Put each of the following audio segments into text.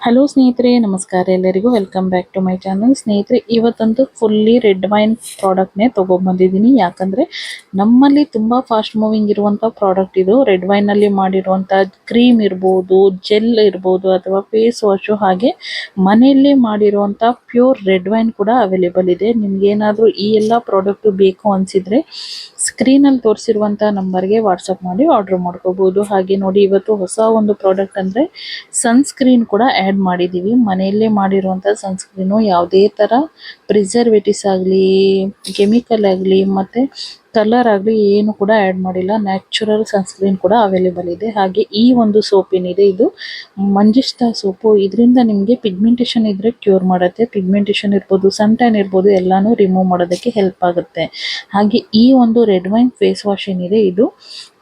Hello ಸ್ನೇಹಿತರೆ, ನಮಸ್ಕಾರ. ಎಲ್ಲರಿಗೂ welcome back to my channel. ಸ್ನೇಹಿತರೆ, ಇವತ್ತಂತೂ ಫುಲ್ಲಿ ರೆಡ್ ವೈನ್ ಪ್ರಾಡಕ್ಟ್ನೇ ತೊಗೊಂಡ್ಬಂದಿದ್ದೀನಿ. ಯಾಕಂದರೆ ನಮ್ಮಲ್ಲಿ ತುಂಬ ಫಾಸ್ಟ್ ಮೂವಿಂಗ್ ಇರುವಂಥ ಪ್ರಾಡಕ್ಟ್ ಇದು. ರೆಡ್ ವೈನಲ್ಲಿ ಮಾಡಿರುವಂಥ ಕ್ರೀಮ್ ಇರ್ಬೋದು, ಜೆಲ್ ಇರ್ಬೋದು, ಅಥವಾ ಫೇಸ್ ವಾಶು, ಹಾಗೆ ಮನೆಯಲ್ಲೇ ಮಾಡಿರುವಂಥ ಪ್ಯೂರ್ ರೆಡ್ ವೈನ್ ಕೂಡ ಅವೈಲೇಬಲ್ ಇದೆ. ನಿಮಗೇನಾದರೂ ಈ ಎಲ್ಲ ಪ್ರಾಡಕ್ಟು ಬೇಕು ಅನಿಸಿದರೆ ಸ್ಕ್ರೀನಲ್ಲಿ ತೋರಿಸಿರುವಂಥ ನಂಬರ್ಗೆ ವಾಟ್ಸಪ್ ಮಾಡಿ ಆರ್ಡರ್ ಮಾಡ್ಕೋಬೋದು. ಹಾಗೆ ನೋಡಿ, ಇವತ್ತು ಹೊಸ ಒಂದು ಪ್ರಾಡಕ್ಟ್ ಅಂದರೆ ಸನ್ಸ್ಕ್ರೀನ್ ಕೂಡ ಆ್ಯಡ್ ಮಾಡಿದ್ದೀವಿ. ಮನೆಯಲ್ಲೇ ಮಾಡಿರುವಂಥ ಸನ್ಸ್ಕ್ರೀನು, ಯಾವುದೇ ಥರ ಪ್ರಿಸರ್ವೇಟಿವ್ಸ್ ಆಗಲಿ, ಕೆಮಿಕಲ್ ಆಗಲಿ, ಮತ್ತು ಕಲರ್ ಆಗಲಿ ಏನು ಕೂಡ ಆ್ಯಡ್ ಮಾಡಿಲ್ಲ. ನ್ಯಾಚುರಲ್ ಸನ್ಸ್ಕ್ರೀನ್ ಕೂಡ ಅವೈಲೇಬಲ್ ಇದೆ. ಹಾಗೆ ಈ ಒಂದು ಸೋಪ್ ಏನಿದೆ, ಇದು ಮಂಜಿಷ್ಠಾ ಸೋಪು. ಇದರಿಂದ ನಿಮಗೆ ಪಿಗ್ಮೆಂಟೇಷನ್ ಇದ್ದರೆ ಕ್ಯೂರ್ ಮಾಡುತ್ತೆ. ಪಿಗ್ಮೆಂಟೇಷನ್ ಇರ್ಬೋದು, ಸನ್ ಟ್ಯಾನ್ ಇರ್ಬೋದು, ಎಲ್ಲನೂ ರಿಮೂವ್ ಮಾಡೋದಕ್ಕೆ ಹೆಲ್ಪ್ ಆಗುತ್ತೆ. ಹಾಗೆ ಈ ಒಂದು ರೆಡ್ ವೈನ್ ಫೇಸ್ ವಾಶ್ ಏನಿದೆ, ಇದು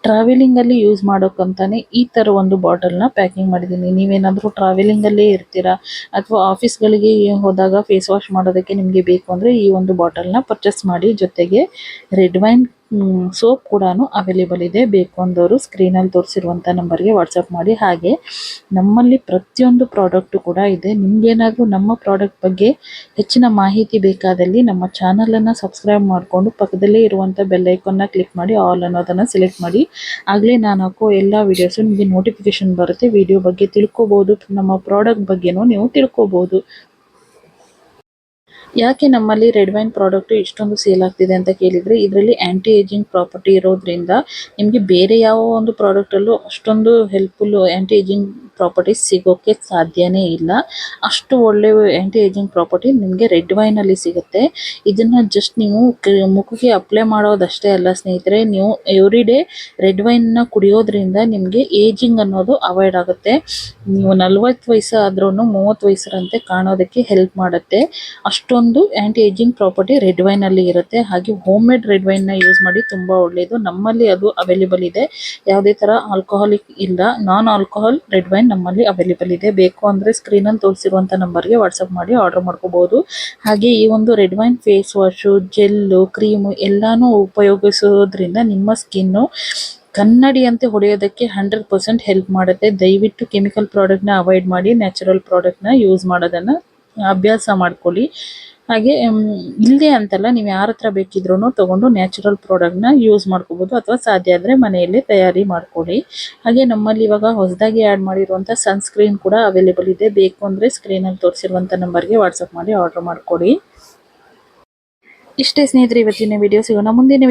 ಟ್ರಾವೆಲಿಂಗಲ್ಲಿ ಯೂಸ್ ಮಾಡೋಕ್ಕಂತಾನೆ ಈ ಥರ ಒಂದು ಬಾಟಲ್ನ ಪ್ಯಾಕಿಂಗ್ ಮಾಡಿದ್ದೀನಿ. ನೀವೇನಾದರೂ ಟ್ರಾವೆಲಿಂಗಲ್ಲೇ ಇರ್ತೀರಾ ಅಥವಾ ಆಫೀಸ್ಗಳಿಗೆ ಹೋದಾಗ ಫೇಸ್ ವಾಶ್ ಮಾಡೋದಕ್ಕೆ ನಿಮಗೆ ಬೇಕು ಅಂದರೆ ಈ ಒಂದು ಬಾಟಲ್ನ ಪರ್ಚೇಸ್ ಮಾಡಿ. ಜೊತೆಗೆ ರೆಡ್ ವೈನ್ ಸೋಪ್ ಕೂಡ ಅವೈಲೇಬಲ್ ಇದೆ. ಬೇಕು ಅಂದವರು ಸ್ಕ್ರೀನಲ್ಲಿ ತೋರಿಸಿರುವಂಥ ನಂಬರ್ಗೆ ವಾಟ್ಸಪ್ ಮಾಡಿ. ಹಾಗೆ ನಮ್ಮಲ್ಲಿ ಪ್ರತಿಯೊಂದು ಪ್ರಾಡಕ್ಟು ಕೂಡ ಇದೆ. ನಿಮಗೇನಾದರೂ ನಮ್ಮ ಪ್ರಾಡಕ್ಟ್ ಬಗ್ಗೆ ಹೆಚ್ಚಿನ ಮಾಹಿತಿ ಬೇಕಾದಲ್ಲಿ ನಮ್ಮ ಚಾನಲನ್ನು ಸಬ್ಸ್ಕ್ರೈಬ್ ಮಾಡಿಕೊಂಡು ಪಕ್ಕದಲ್ಲೇ ಇರುವಂಥ ಬೆಲ್ ಐಕಾನ್ನ ಕ್ಲಿಕ್ ಮಾಡಿ ಆಲ್ ಅನ್ನೋದನ್ನು ಸೆಲೆಕ್ಟ್ ಮಾಡಿ. ಆಗಲೇ ನಾನು ಹಾಕೋ ಎಲ್ಲ ವೀಡಿಯೋಸು ನಿಮಗೆ ನೋಟಿಫಿಕೇಶನ್ ಬರುತ್ತೆ. ವಿಡಿಯೋ ಬಗ್ಗೆ ತಿಳ್ಕೊಬೋದು, ನಮ್ಮ ಪ್ರಾಡಕ್ಟ್ ಬಗ್ಗೆನೂ ನೀವು ತಿಳ್ಕೊಬೋದು. ಯಾಕೆ ನಮ್ಮಲ್ಲಿ ರೆಡ್ ವೈನ್ ಪ್ರಾಡಕ್ಟು ಇಷ್ಟೊಂದು ಸೇಲ್ ಆಗ್ತಿದೆ ಅಂತ ಕೇಳಿದರೆ, ಇದರಲ್ಲಿ ಆ್ಯಂಟಿ ಏಜಿಂಗ್ ಪ್ರಾಪರ್ಟಿ ಇರೋದ್ರಿಂದ ನಿಮಗೆ ಬೇರೆ ಯಾವ ಒಂದು ಪ್ರಾಡಕ್ಟಲ್ಲೂ ಅಷ್ಟೊಂದು ಹೆಲ್ಪ್ಫುಲ್ಲು ಆ್ಯಂಟಿ ಏಜಿಂಗ್ ಪ್ರಾಪರ್ಟೀಸ್ ಸಿಗೋಕ್ಕೆ ಸಾಧ್ಯನೇ ಇಲ್ಲ. ಅಷ್ಟು ಒಳ್ಳೆಯ ಆ್ಯಂಟಿ ಏಜಿಂಗ್ ಪ್ರಾಪರ್ಟಿ ನಿಮಗೆ ರೆಡ್ ವೈನಲ್ಲಿ ಸಿಗುತ್ತೆ. ಇದನ್ನು ಜಸ್ಟ್ ನೀವು ಮುಖಕ್ಕೆ ಅಪ್ಲೈ ಮಾಡೋದಷ್ಟೇ ಅಲ್ಲ ಸ್ನೇಹಿತರೆ, ನೀವು ಎವ್ರಿ ಡೇ ರೆಡ್ ವೈನ್ನ ಕುಡಿಯೋದ್ರಿಂದ ನಿಮಗೆ ಏಜಿಂಗ್ ಅನ್ನೋದು ಅವಾಯ್ಡ್ ಆಗುತ್ತೆ. ನೀವು 40 ವಯಸ್ಸು ಆದ್ರೂ 30 ವಯಸ್ಸರಂತೆ ಕಾಣೋದಕ್ಕೆ ಹೆಲ್ಪ್ ಮಾಡುತ್ತೆ. ಅಷ್ಟೊಂದು ಆ್ಯಂಟಿ ಏಜಿಂಗ್ ಪ್ರಾಪರ್ಟಿ ರೆಡ್ ವೈನಲ್ಲಿ ಇರುತ್ತೆ. ಹಾಗೆ ಹೋಮ್ ಮೇಡ್ ರೆಡ್ ವೈನ್ನ ಯೂಸ್ ಮಾಡಿ, ತುಂಬ ಒಳ್ಳೆಯದು. ನಮ್ಮಲ್ಲಿ ಅದು ಅವೈಲೇಬಲ್ ಇದೆ. ಯಾವುದೇ ಥರ ಆಲ್ಕೋಹಾಲಿಕ್ ಇಲ್ಲ, ನಾನ್ ಆಲ್ಕೋಹಾಲ್ ರೆಡ್ ವೈನ್ ನಮ್ಮಲ್ಲಿ ಅವೈಲೇಬಲ್ ಇದೆ. ಬೇಕು ಅಂದರೆ ಸ್ಕ್ರೀನಲ್ಲಿ ತೋರಿಸಿರುವಂಥ ನಂಬರ್ಗೆ ವಾಟ್ಸಪ್ ಮಾಡಿ ಆರ್ಡರ್ ಮಾಡ್ಕೋಬೋದು. ಹಾಗೆ ಈ ಒಂದು red wine face wash, gel, cream ಎಲ್ಲನೂ ಉಪಯೋಗಿಸೋದ್ರಿಂದ ನಿಮ್ಮ ಸ್ಕಿನ್ನು ಕನ್ನಡಿಯಂತೆ ಹೊಡೆಯೋದಕ್ಕೆ 100% ಹೆಲ್ಪ್ ಮಾಡುತ್ತೆ. ದಯವಿಟ್ಟು ಕೆಮಿಕಲ್ ಪ್ರಾಡಕ್ಟ್ನ ಅವಾಯ್ಡ್ ಮಾಡಿ, ನ್ಯಾಚುರಲ್ ಪ್ರಾಡಕ್ಟ್ನ ಯೂಸ್ ಮಾಡೋದನ್ನು ಅಭ್ಯಾಸ ಮಾಡ್ಕೊಳ್ಳಿ. ಹಾಗೆ ಇಲ್ಲದೆ ಅಂತಲ್ಲ, ನೀವು ಯಾರ ಹತ್ರ ಬೇಕಿದ್ರೂ ತೊಗೊಂಡು ನ್ಯಾಚುರಲ್ ಪ್ರಾಡಕ್ಟ್ನ ಯೂಸ್ ಮಾಡ್ಕೋಬೋದು, ಅಥವಾ ಸಾಧ್ಯ ಆದರೆ ಮನೆಯಲ್ಲೇ ತಯಾರಿ ಮಾಡ್ಕೊಳ್ಳಿ. ಹಾಗೆ ನಮ್ಮಲ್ಲಿ ಇವಾಗ ಹೊಸದಾಗಿ ಆ್ಯಡ್ ಮಾಡಿರುವಂಥ ಸನ್ಸ್ಕ್ರೀನ್ ಕೂಡ ಅವೈಲೇಬಲ್ ಇದೆ. ಬೇಕು ಅಂದರೆ ಸ್ಕ್ರೀನಲ್ಲಿ ತೋರಿಸಿರುವಂಥ ನಂಬರ್ಗೆ ವಾಟ್ಸಪ್ ಮಾಡಿ ಆರ್ಡರ್ ಮಾಡ್ಕೊಳ್ಳಿ. ಇಷ್ಟೇ ಸ್ನೇಹಿತರೆ ಇವತ್ತಿನ ವಿಡಿಯೋ. ಸಿಗೋಣ ಮುಂದಿನ